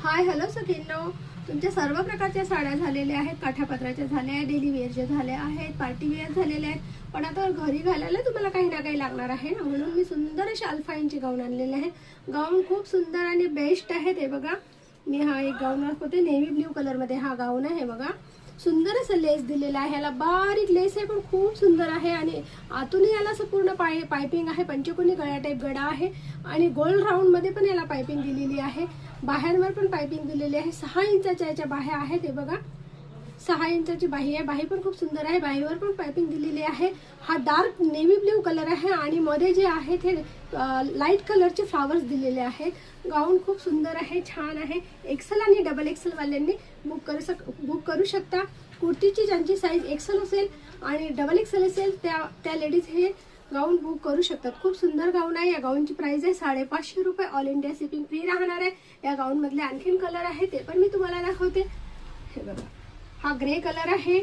Hi hello सगळ्यांनो, तुमच्या सर्व प्रकारच्या साड्या झालेल्या आहेत, काठापदराच्या झाल्या आहेत, डेली वेअरच्या झाल्या आहेत, पार्टी वेअर झालेल्या आहेत. पण आता घरी घालायला तुम्हाला काही ना काही लागणार आहे ना, म्हणून मी सुंदर अशी अल्फाईनची गाऊन आणलेले आहे. गाऊन खूप सुंदर आणि बेस्ट आहेत. हे बघा, मी हा एक गाऊन दाखवते. नेव्ही ब्ल्यू कलर मध्ये हा गाऊन आहे. बघा, सुंदर असं लेस दिलेला आहे. ह्याला बारीक लेस आहे पण खूप सुंदर आहे. आणि आतून याला असं पूर्ण पायपिंग आहे. पंचकोनी गळ्या टाईप गळा आहे आणि गोल राऊंड मध्ये पण याला पायपिंग दिलेली आहे. बाह्यांवर पण पायपिंग दिलेली आहे. 6 इंचाच्या याच्या बाह्या आहेत. हे बघा, 6 इंचाची बाही आहे. बाही पण खूप सुंदर आहे. बाहीवर पण पायपिंग दिलेली आहे. हा डार्क नेव्ही ब्ल्यू कलर आहे आणि मध्ये जे आहे ते लाईट कलरचे फ्लावर्स दिलेले आहेत. गाऊन खूप सुंदर आहे, छान आहे. एक्सेल आणि डबल एक्सेल वाल्यांनी बुक करू शकता. कुर्तीची ज्यांची साईज एक्सेल असेल आणि डबल एक्सेल असेल त्या लेडीज हे गाऊन बुक करू शकतात. खूप सुंदर गाऊन आहे. या गाऊनची प्राइस आहे 550 रुपये. ऑल इंडिया शिपिंग फ्री राहणार आहे. या गाऊन मधले आणखीन कलर आहे, ते पण मी तुम्हाला दाखवते. हे बघा, हा ग्रे कलर आहे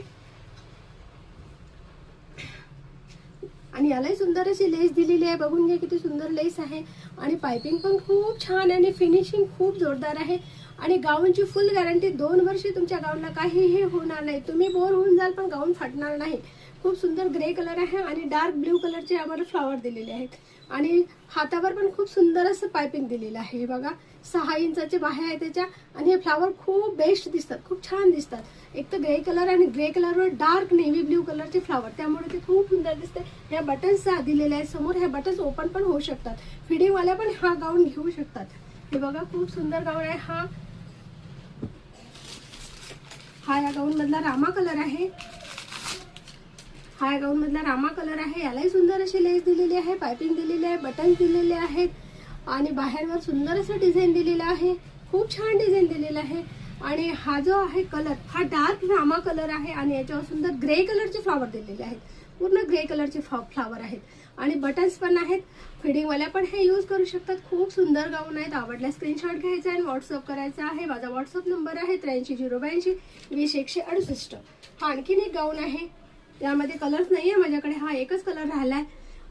आणि यालाही सुंदर अशी लेस दिलेली आहे. बघून घ्या किती सुंदर लेस आहे आणि पायपिंग पण खूप छान आणि फिनिशिंग खूप जोरदार आहे. आणि गाऊनची फुल गॅरंटी, 2 वर्ष तुमच्या गाऊनला काहीही होणार नाही. तुम्ही बोर होऊन जाल पण गाऊन फाटणार नाही. खूप सुंदर ग्रे कलर आहे आणि डार्क ब्ल्यू कलरचे आम्हाला फ्लावर दिलेले आहेत. आणि हातावर पण खूप सुंदर असं पायपिंग दिलेलं आहे. हे बघा, 6 इंचाचे बाह्या आहे त्याच्या आणि हे फ्लावर खूप बेस्ट दिसतात, खूप छान दिसतात. एक तर ग्रे कलर आणि ग्रे कलरवर डार्क नेव्ही ब्ल्यू कलरचे फ्लावर, त्यामुळे ते खूप सुंदर दिसते. ह्या बटन्स दिलेले आहेत समोर. ह्या बटन्स ओपन पण होऊ शकतात. फिडिंग वाल्या पण हा गाऊन घेऊ शकतात. हे बघा, खूप सुंदर गाऊन आहे. हा या गाऊन मधला रामा कलर आहे. हा गाऊन मधला रामा कलर आहे. यालाही सुंदर अशी लेस दिलेली आहे, पायपिंग दिलेली आहे, बटन दिलेले आहेत आणि बाहेरवर सुंदर असं डिझाईन दिलेलं आहे. खूप छान डिझाईन दिलेलं आहे. आणि हा जो आहे कलर, हा डार्क रामा कलर आहे आणि याच्यावर सुंदर ग्रे कलरचे फ्लावर दिलेले आहेत. पूर्ण ग्रे कलरचे फ्लावर आहेत आणि बटन्स पण आहेत. फिडिंग वाल्या पण हे यूज करू शकतात. खूप सुंदर गाऊन आहेत. आवडल्यास स्क्रीनशॉट घ्यायचा आणि व्हॉट्सअप करायचा आहे. माझा व्हॉट्सअप नंबर आहे 83 082 20 168. हा आणखीन एक गाऊन आहे. यामध्ये कलर्स नाहीये माझ्याकडे. हा एकच कलर राहिलाय.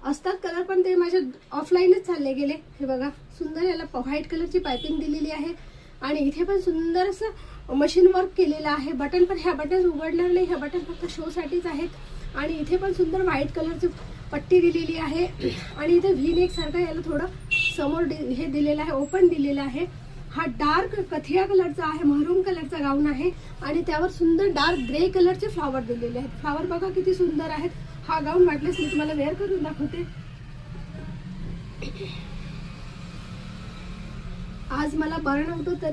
असतात कलर पण ते माझे ऑफलाईनच चालले गेले. हे बघा, सुंदर याला व्हाईट कलरची पायपिंग दिलेली आहे आणि इथे पण सुंदर असं मशीन वर्क केलेलं आहे. बटन पण, ह्या बटन उघडणार नाही, ह्या बटन फक्त शो साठीच आहेत. आणि इथे पण सुंदर व्हाईट कलरची पट्टी दिलेली आहे आणि इथे व्ही नेक सारखं याला थोडं समोर हे दिलेलं आहे, ओपन दिलेलं आहे. हा डार्क कथिया कलरचा आहे, महरून कलरचा गाऊन आहे आणि त्यावर सुंदर डार्क ग्रे कलरचे फ्लावर दिलेले आहेत. फ्लावर बघा किती सुंदर आहेत. हा गाऊन वाटल्यास मी तुम्हाला वेअर करून दाखवते. आज मला बरं नव्हतं तर